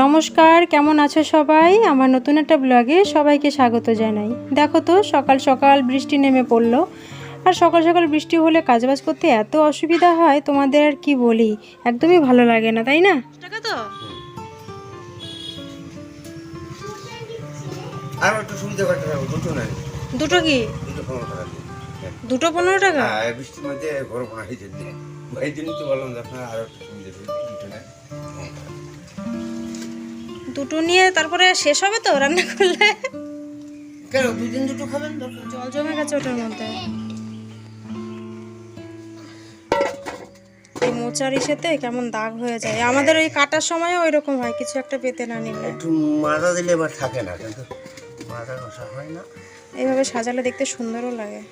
নমস্কার, কেমন আছো সবাই? আমার নতুন একটা ব্লগে সবাইকে স্বাগত জানাই। দেখো তো সকাল সকাল বৃষ্টি নেমে পড়লো। আর সকাল সকাল বৃষ্টি হলে কাজবাজ করতে এত অসুবিধা হয়, তোমাদের আর কি বলি, একদমই ভালো লাগে না, তাই না? টাকা তো আর একটু সুবিধা করতে হবে, দুটো নাই। দুটো কি? দুটো 15 টাকা দিয়ে। দুটো 15 টাকা? হ্যাঁ, বৃষ্টির মধ্যে ঘর ভাড়া হয়েছে দিয়ে। এই জন্যই তো বললাম যে আপনার আর একটু সুবিধা করে দুটো নাই। দুটো নিয়ে তারপরে শেষ হবে তো রান্না করলে? কেন দুদিন দুটো খাবেন দরকার? জল জমে গেছে ওটার মধ্যে। এই মোচার ইসেতে কেমন দাগ হয়ে যায়, আমাদের ওই কাটার সময়ও ওই রকম হয়, কিছু একটা পেতে না নিলে। একটু মাথা দিলে এবার থাকে না, কিন্তু মাথা ঘষা হয় না। এইভাবে সাজালে দেখতে সুন্দরও লাগে।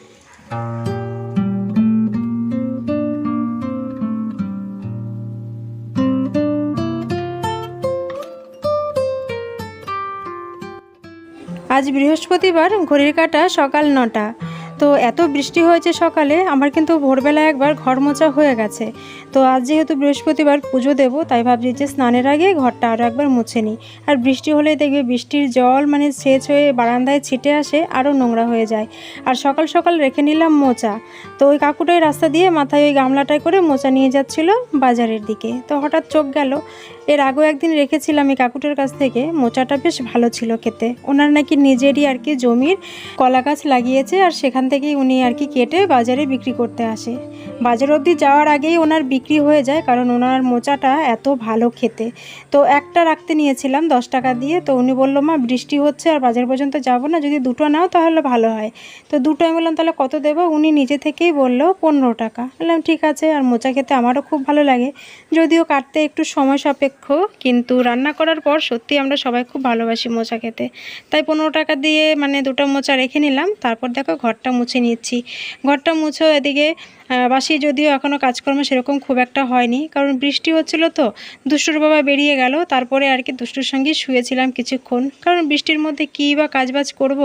আজ বৃহস্পতিবার, ঘড়ির কাঁটা সকাল 9টা। তো এত বৃষ্টি হয়েছে সকালে, আমার কিন্তু ভোরবেলা একবার ঘর মোছা হয়ে গেছে। তো আজ যেহেতু বৃহস্পতিবার পুজো দেবো, তাই ভাবছি যে স্নানের আগে ঘরটা আরও একবার মুছে নিই। আর বৃষ্টি হলেই দেখবে বৃষ্টির জল মানে সেচ হয়ে বারান্দায় ছিটে আসে, আরও নোংরা হয়ে যায়। আর সকাল সকাল রেখে নিলাম মোচা। তো ওই কাকুটাই রাস্তা দিয়ে মাথায় ওই গামলাটায় করে মোচা নিয়ে যাচ্ছিল বাজারের দিকে। তো হঠাৎ চোখ গেল, এর আগেও একদিন রেখেছিলাম এই কাকুটার কাছ থেকে, মোচাটা বেশ ভালো ছিল খেতে। ওনার নাকি নিজেরই আর কি জমির কলা গাছ লাগিয়েছে, আর সেখান থেকেই উনি আর কি কেটে বাজারে বিক্রি করতে আসে। বাজার অবধি যাওয়ার আগেই ওনার বিক্রি হয়ে যায়, কারণ ওনার মোচাটা এত ভালো খেতে। তো একটা রাখতে নিয়েছিলাম 10 টাকা দিয়ে। তো উনি বললো, মা বৃষ্টি হচ্ছে আর বাজার পর্যন্ত যাবো না, যদি দুটো নাও তাহলে ভালো হয়। তো দুটো আমি বললাম তাহলে কত দেবো? উনি নিজে থেকেই বললো 15 টাকা। বললাম ঠিক আছে। আর মোচা খেতে আমারও খুব ভালো লাগে, যদিও কাটতে একটু সময় সাপেক্ষ, কিন্তু রান্না করার পর সত্যি আমরা সবাই খুব ভালোবাসি মোচা খেতে। তাই 15 টাকা দিয়ে মানে দুটো মোচা রেখে নিলাম। তারপর দেখো ঘরটা মুছে নিচ্ছি। ঘরটা মুছেও এদিকে বাসি, যদিও এখনও কাজকর্ম সেরকম খুব একটা হয়নি, কারণ বৃষ্টি হচ্ছিল। তো দুষ্টুর বাবা বেরিয়ে গেল, তারপরে আর কি দুষ্টুর সঙ্গে শুয়েছিলাম কিছুক্ষণ, কারণ বৃষ্টির মধ্যে কী বা কাজবাজ করব,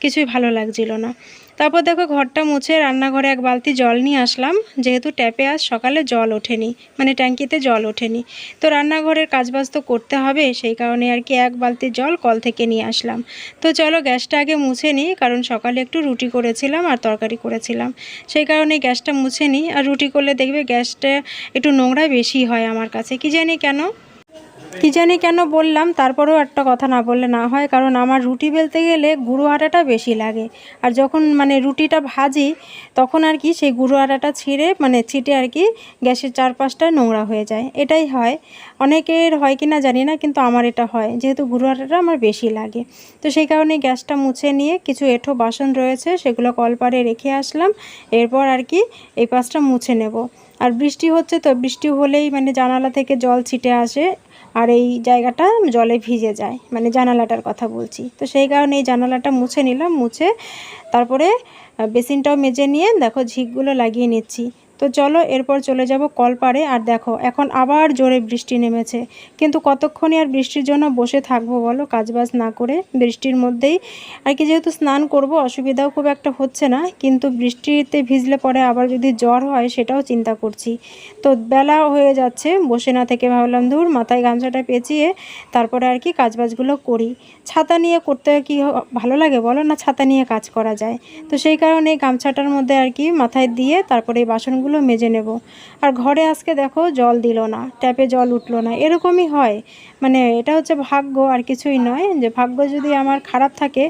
কিছুই ভালো লাগছিল না। তারপর দেখো ঘরটা মুছে রান্নাঘরে এক বালতি জল নিয়ে আসলাম, যেহেতু ট্যাপে আজ সকালে জল ওঠেনি, মানে ট্যাঙ্কিতে জল ওঠেনি। তো রান্নাঘরের কাজবাজ তো করতে হবে, সেই কারণে আর কি এক বালতি জল কল থেকে নিয়ে আসলাম। তো চলো গ্যাসটা আগে মুছে নিই, কারণ সকালে একটু রুটি করেছিলাম আর তরকারি করেছিলাম, সেই কারণে গ্যাসটা মুছে নিই। আর রুটি করলে দেখবে গ্যাসটা একটু নোংরা বেশি হয় আমার কাছে, কি জানি কেন বললাম। তারপরেও একটা কথা না বললে না হয়, কারণ আমার রুটি বেলতে গেলে গুঁড়ো আটাটা বেশি লাগে। আর যখন মানে রুটিটা ভাজি, তখন আর কি সেই গুঁড়ো আটাটা ছিটে আর কি গ্যাসের চারপাশটা নোংরা হয়ে যায়। এটাই হয়, অনেকের হয় কি না জানি না, কিন্তু আমার এটা হয়, যেহেতু গুঁড়ো আটাটা আমার বেশি লাগে। তো সেই কারণে গ্যাসটা মুছে নিয়ে কিছু এঁঠো বাসন রয়েছে সেগুলো কলপারে রেখে আসলাম। এরপর আর কি এই পাশটা মুছে নেব। আর বৃষ্টি হচ্ছে, তো বৃষ্টি হলেই মানে জানালা থেকে জল ছিটে আসে, আর এই জায়গাটা জলে ভিজে যায়, মানে জানালাটার কথা বলছি। তো সেই কারণে এই জানালাটা মুছে নিলাম। মুছে তারপরে বেসিনটাও মেজে নিয়ে দেখো ঝিকগুলো লাগিয়ে নিচ্ছি। তো চলো এরপর চলে যাব কলপাড়ে। আর দেখো এখন আবার জোরে বৃষ্টি নেমেছে, কিন্তু কতক্ষণই আর বৃষ্টির জন্য বসে থাকবো বলো, কাজবাজ না করে বৃষ্টির মধ্যেই আর কি। যেহেতু স্নান করব, অসুবিধাও খুব একটা হচ্ছে না, কিন্তু বৃষ্টিতে ভিজলে পরে আবার যদি জ্বর হয় সেটাও চিন্তা করছি। তো বেলা হয়ে যাচ্ছে, বসে না থেকে ভাবলাম ধুর মাথায় গামছাটা পেঁচিয়ে তারপরে আর কি কাজবাজগুলো করি। ছাতা নিয়ে করতে কি ভালো লাগে বলো, না ছাতা নিয়ে কাজ করা যায়? তো সেই কারণে গামছাটার মধ্যে আর কি মাথায় দিয়ে তারপরে এই বাসনগুলো মেজে নেব। আর ঘরে আজকে দেখো জল দিল না, ট্যাপে জল উঠলো না, এরকমই হয়। মানে এটা হচ্ছে ভাগ্য, আর কিছুই নয়। যে ভাগ্য যদি আমার খারাপ থাকে,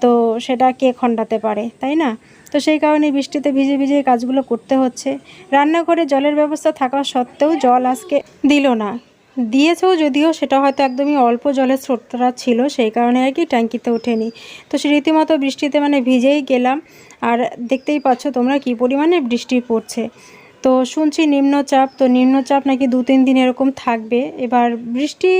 তো সেটা কে খণ্ডাতে পারে, তাই না? তো সেই কারণে বৃষ্টিতে ভিজে ভিজে কাজগুলো করতে হচ্ছে। রান্নাঘরে জলের ব্যবস্থা থাকা সত্ত্বেও জল আজকে দিল না। দিয়েছেও যদিও, সেটা হয়তো একদমই অল্প জলের স্রোতটা ছিল, সেই কারণে আর কি ট্যাঙ্কিতে ওঠেনি। তো সে রীতিমতো বৃষ্টিতে মানে ভিজেই গেলাম। আর দেখতেই পাচ্ছ তোমরা কি পরিমাণে বৃষ্টি পড়ছে। তো শুনছি নিম্নচাপ, তো নিম্নচাপ নাকি 2-3 দিন এরকম থাকবে। এবার বৃষ্টি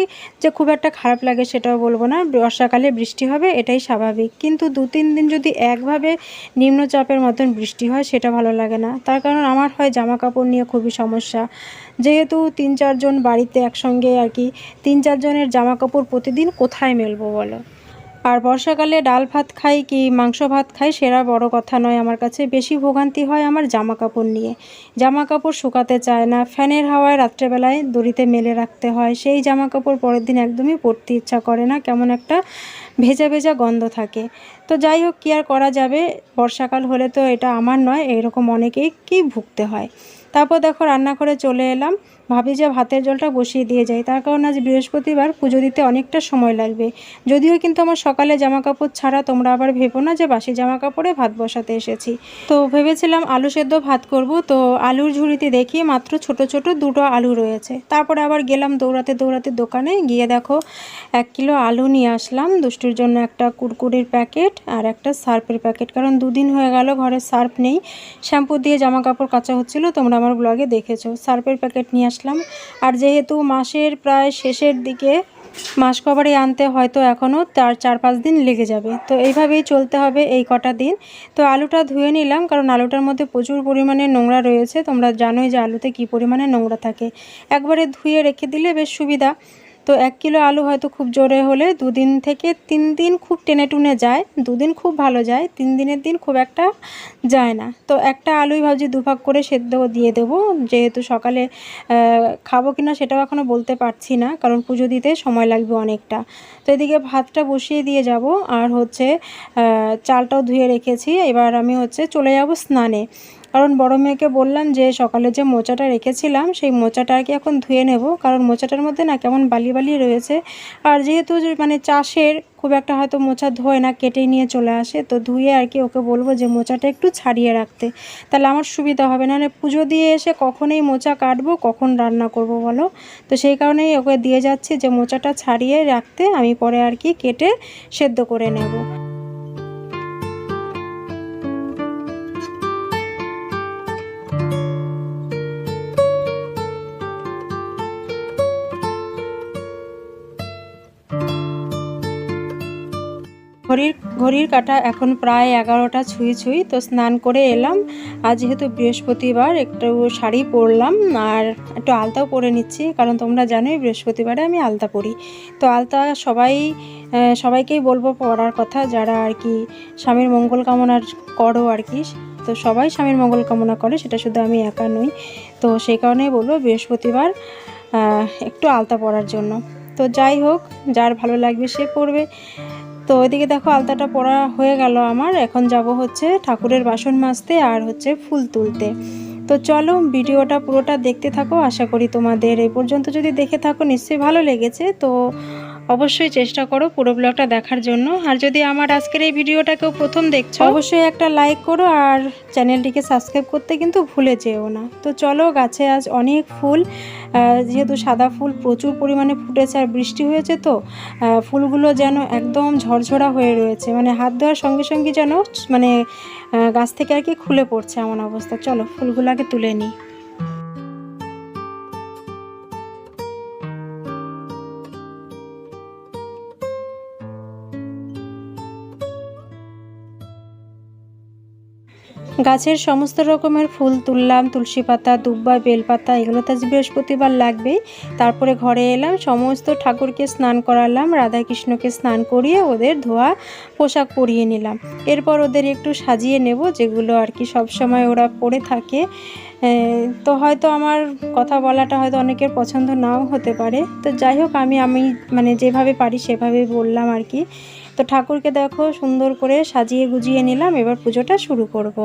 যে খুব একটা খারাপ লাগে সেটাও বলবো না, বর্ষাকালে বৃষ্টি হবে এটাই স্বাভাবিক, কিন্তু 2-3 দিন যদি একভাবে নিম্নচাপের মতন বৃষ্টি হয় সেটা ভালো লাগে না। তার কারণ আমার হয় জামা কাপড় নিয়ে খুবই সমস্যা, যেহেতু 3-4 জন বাড়িতে একসঙ্গে আর কি, 3-4 জনের জামা কাপড় প্রতিদিন কোথায় মেলবো বলো। আর বর্ষাকালে ডাল ভাত খাই কি মাংস ভাত খাই সেটা বড় কথা নয়, আমার কাছে বেশি ভোগান্তি হয় আমার জামা কাপড় নিয়ে। জামা কাপড় শুকাতে চায় না, ফ্যানের হাওয়ায় রাত্রেবেলায় দড়িতে মেলে রাখতে হয়, সেই জামা কাপড় পরের দিন একদমই পরতে ইচ্ছা করে না, কেমন একটা ভেজা ভেজা গন্ধ থাকে। তো যাই হোক, কী আর করা যাবে, বর্ষাকাল হলে তো এটা আমার নয়, এরকম অনেকেই কি ভুগতে হয়। তারপর দেখো রান্নাঘরে চলে এলাম, ভাবি যে ভাতের জলটা বসিয়ে দিয়ে যাই, তার কারণ আজ বৃহস্পতিবার, পুজো দিতে অনেকটা সময় লাগবে। যদিও কিন্তু আমার সকালে জামা কাপড় ছাড়া, তোমরা আবার ভেবো না যে বাসি জামা কাপড়ে ভাত বসাতে এসেছি। তো ভেবেছিলাম আলু সেদ্ধ ভাত করব, তো আলুর ঝুড়িতে দেখি মাত্র ছোট ছোট দুটো আলু রয়েছে। তারপরে আবার গেলাম দৌড়াতে দৌড়াতে দোকানে, গিয়ে দেখো 1 কিলো আলু নিয়ে আসলাম, দুষ্টুর জন্য একটা কুরকুরির প্যাকেট আর একটা সার্ফের প্যাকেট, কারণ 2 দিন হয়ে গেল ঘরে সার্ফ নেই, শ্যাম্পু দিয়ে জামা কাপড় কাচা হচ্ছিল, তোমরা আমার ব্লগে দেখেছো। সার্ফের প্যাকেট নিয়ে আসলাম। আর যেহেতু মাসের প্রায় শেষের দিকে, মাস কভারে আনতে হয়তো এখনও 4-5 দিন লেগে যাবে, তো এইভাবেই চলতে হবে এই কটা দিন। তো আলুটা ধুয়ে নিলাম, কারণ আলুটার মধ্যে প্রচুর পরিমাণে নোংরা রয়েছে, তোমরা জানোই যে আলুতে কী পরিমাণে নোংরা থাকে। একবারে ধুয়ে রেখে দিলে বেশ সুবিধা। তো 1 কিলো আলু হয়তো খুব জোরে হলে 2 দিন থেকে 3 দিন খুব টেনে টুনে যায়, 2 দিন খুব ভালো যায়, 3 দিনের দিন খুব একটা যায় না। তো একটা আলুই ভাবছি 2 ভাগ করে সেদ্ধ দিয়ে দেবো, যেহেতু সকালে খাবো কিনা সেটাও এখনও বলতে পারছি না, কারণ পুজো দিতে সময় লাগবে অনেকটা। তো এদিকে ভাতটা বসিয়ে দিয়ে যাব, আর হচ্ছে চালটাও ধুয়ে রেখেছি। এবার আমি হচ্ছে চলে যাব স্নানে, কারণ বড় মেয়েকে বললাম যে সকালে যে মোচাটা রেখেছিলাম সেই মোচাটা আর কি এখন ধুয়ে নেব, কারণ মোচাটার মধ্যে না কেমন বালি বালি রয়েছে। আর যেহেতু মানে চাষের খুব একটা হয়তো মোচা ধোয় না, কেটেই নিয়ে চলে আসে, তো ধুয়ে আর কি ওকে বলবো যে মোচাটা একটু ছাড়িয়ে রাখতে, তাহলে আমার সুবিধা হবে। না পুজো দিয়ে এসে কখনই মোচা কাটবো, কখন রান্না করব বলো। তো সেই কারণেই ওকে দিয়ে যাচ্ছি যে মোচাটা ছাড়িয়ে রাখতে, আমি পরে আর কি কেটে সেদ্ধ করে নেব। ঘড়ির কাঁটা এখন প্রায় 11টা ছুঁই ছুঁই। তো স্নান করে এলাম, আজ যেহেতু বৃহস্পতিবার একটু শাড়ি পরলাম আর একটু আলতাও পরে নিচ্ছি, কারণ তোমরা জানোই বৃহস্পতিবারে আমি আলতা পরি। তো আলতা সবাইকেই বলবো পরার কথা, যারা আর কি স্বামীর মঙ্গল কামনা করো আর কি। তো সবাই স্বামীর মঙ্গল কামনা করে, সেটা শুধু আমি একা নই। তো সেই কারণেই বলবো বৃহস্পতিবার একটু আলতা পরার জন্য। তো যাই হোক, যার ভালো লাগবে সে পরবে। তো ওইদিকে দেখো আলতাটা পরা হয়ে গেল আমার, এখন যাব হচ্ছে ঠাকুরের বাসন মাজতে আর হচ্ছে ফুল তুলতে। তো চলো ভিডিওটা পুরোটা দেখতে থাকো, আশা করি তোমাদের এই পর্যন্ত যদি দেখে থাকো নিশ্চয়ই ভালো লেগেছে। তো অবশ্যই চেষ্টা করো পুরো ব্লগটা দেখার জন্য। আর যদি আমার আজকের এই ভিডিওটা কেউ প্রথম দেখছো, অবশ্যই একটা লাইক করো আর চ্যানেলটিকে সাবস্ক্রাইব করতে কিন্তু ভুলে যেও না। তো চলো, গাছে আজ অনেক ফুল, যেহেতু সাদা ফুল প্রচুর পরিমাণে ফুটেছে আর বৃষ্টি হয়েছে, তো ফুলগুলো যেন একদম ঝরঝরা হয়ে রয়েছে, মানে হাত ধোয়ার সঙ্গে সঙ্গে যেন মানে গাছ থেকে আর কি খুলে পড়ছে এমন অবস্থা। চলো ফুলগুলো আগে তুলে নিই। গাছের সমস্ত রকমের ফুল তুললাম, তুলসী পাতা, দুব্বা, বেলপাতা, এগুলো তো আজ বৃহস্পতিবার লাগবেই। তারপরে ঘরে এলাম, সমস্ত ঠাকুরকে স্নান করালাম, রাধাকৃষ্ণকে স্নান করিয়ে ওদের ধোয়া পোশাক পরিয়ে নিলাম। এরপর ওদের একটু সাজিয়ে নেব, যেগুলো আর কি সবসময় ওরা পরে থাকে। তো হয়তো আমার কথা বলাটা হয়তো অনেকের পছন্দ নাও হতে পারে, তো যাই হোক আমি মানে যেভাবে পারি সেভাবেই বললাম আর কি। তো ঠাকুরকে দেখো সুন্দর করে সাজিয়ে গুজিয়ে নিলাম, এবার পুজোটা শুরু করব।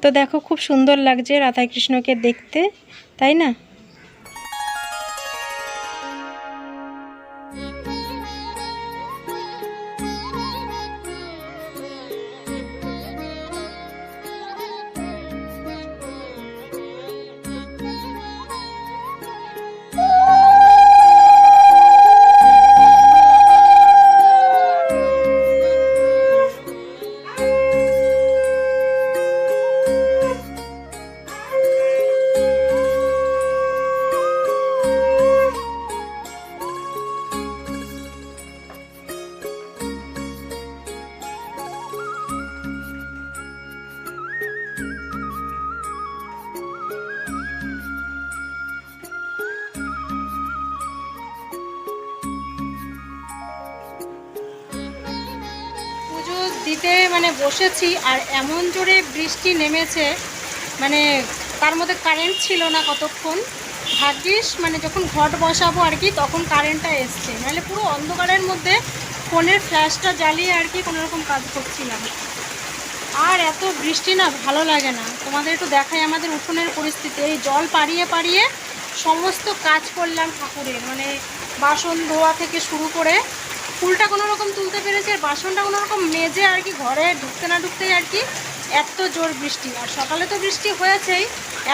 তো দেখো খুব সুন্দর লাগছে রাধাকৃষ্ণকে দেখতে, তাই না? নদীতে মানে বসেছি, আর এমন জোরে বৃষ্টি নেমেছে, মানে তার মধ্যে কারেন্ট ছিল না কতক্ষণ। ভাগ্যিস মানে যখন ঘট বসাবো আর কি তখন কারেন্টটা এসছে, নাহলে পুরো অন্ধকারের মধ্যে ফোনের ফ্ল্যাশটা জ্বালিয়ে আর কি কোনোরকম কাজ করছিলাম। আর এত বৃষ্টি না ভালো লাগে না। তোমাদের একটু দেখাই আমাদের উঠোনের পরিস্থিতি। এই জল পাড়িয়ে পাড়িয়ে সমস্ত কাজ করলাম ঠাকুরের, মানে বাসন ধোয়া থেকে শুরু করে ফুলটা কোনো রকম তুলতে পেরেছি, আর বাসনটা কোনো রকম মেজে আর কি ঘরে ঢুকতে না ঢুকতেই আর কি এত জোর বৃষ্টি। আর সকালে তো বৃষ্টি হয়েছেই,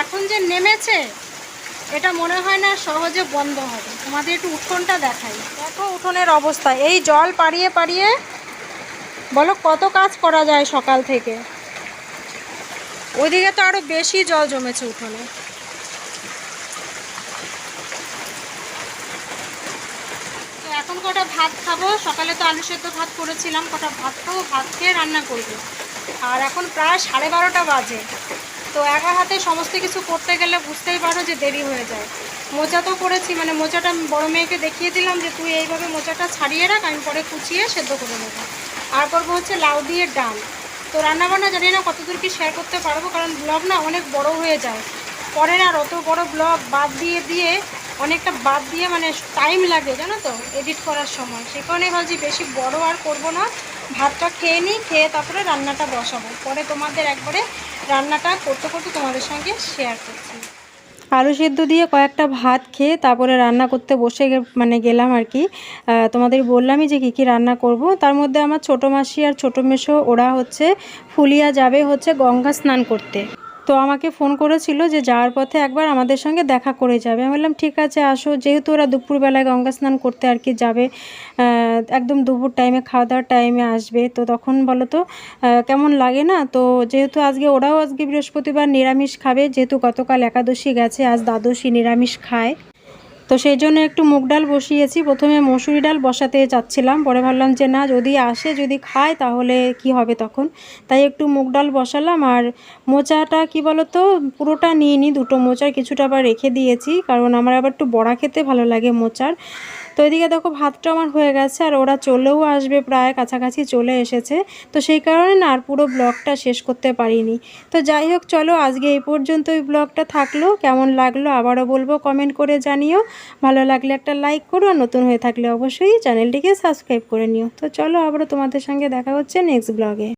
এখন যে নেমেছে এটা মনে হয় না সহজে বন্ধ হবে। তোমাদের একটু উঠোনটা দেখাই, দেখো উঠোনের অবস্থা। এই জল পাড়িয়ে পাড়িয়ে বলো কত কাজ করা যায় সকাল থেকে। ওইদিকে তো আরো বেশি জল জমেছে উঠোনে। তো এখন কটা ভাত খাবো, সকালে তো আলু সেদ্ধ ভাত করেছিলাম, কটা ভাত খাবো, ভাত খেয়ে রান্না করবো। আর এখন প্রায় 12:30 বাজে। তো একা হাতে সমস্ত কিছু করতে গেলে বুঝতেই পারো যে দেরি হয়ে যায়। মোচা তো করেছি, মানে মোচাটা বড় মেয়েকে দেখিয়ে দিলাম যে তুই এইভাবে মোচাটা ছাড়িয়ে রাখ, আমি পরে কুচিয়ে সেদ্ধ করে নেবো। আর করবো হচ্ছে লাউ দিয়ে ডাল। তো রান্নাবান্না জানি না কতদূর কি শেয়ার করতে পারবো, কারণ ব্লগ না অনেক বড় হয়ে যায়। পরে না আর অত বড় ব্লগ বাদ দিয়ে অনেকটা বাদ দিয়ে মানে টাইম লাগে জানো তো এডিট করার সময়। সে কারণেই ভাবছি বেশি বড় আর করবো না, ভাতটা খেয়ে নিই, খেয়ে তারপরে রান্নাটা বসাবো। পরে তোমাদের একবারে রান্নাটা করতে করতে তোমাদের সঙ্গে শেয়ার করছি। আলু সেদ্ধ দিয়ে কয়েকটা ভাত খেয়ে তারপরে রান্না করতে বসে মানে গেলাম আর কি। তোমাদের বললামই যে কী কী রান্না করব। তার মধ্যে আমার ছোটো মাসি আর ছোটো মেসো ওরা হচ্ছে ফুলিয়া যাবে হচ্ছে গঙ্গা স্নান করতে। তো আমাকে ফোন করেছিল যে যাওয়ার পথে একবার আমাদের সঙ্গে দেখা করে যাবে। আমি বললাম ঠিক আছে আসো, যেহেতু ওরা দুপুরবেলায় গঙ্গা স্নান করতে আর কি যাবে, একদম দুপুর টাইমে খাওয়া দাওয়ার টাইমে আসবে, তো তখন বলো তো কেমন লাগে না। তো যেহেতু ওরাও আজকে বৃহস্পতিবার নিরামিষ খাবে, যেহেতু গতকাল একাদশী গেছে, আজ দ্বাদশী নিরামিষ খায়। তো সেই জন্য একটু মুগ ডাল বসিয়েছি। প্রথমে মসুরি ডাল বসাতে চাচ্ছিলাম, পরে ভাবলাম যে না, যদি আসে যদি খায় তাহলে কি হবে তখন, তাই একটু মুগ ডাল বসালাম। আর মোচাটা কি বলো তো পুরোটা নিইনি, দুটো মোচার কিছুটা আবার রেখে দিয়েছি, কারণ আমার আবার একটু বড়া খেতে ভালো লাগে মোচার। তো এদিকে দেখো ভাতটা আমার হয়ে গেছে, আর ওরা চলেও আসবে, প্রায় কাছাকাছি চলে এসেছে। তো সেই কারণে না আর পুরো ব্লগটা শেষ করতে পারিনি। তো যাই হোক চলো আজকে এই পর্যন্তই ব্লগটা থাকলো। কেমন লাগলো আবারও বলবো, কমেন্ট করে জানিও। ভালো লাগলে একটা লাইক করো, আর নতুন হয়ে থাকলে অবশ্যই চ্যানেলটিকে সাবস্ক্রাইব করে নিও। তো চলো আবারও তোমাদের সঙ্গে দেখা হচ্ছে নেক্সট ব্লগে।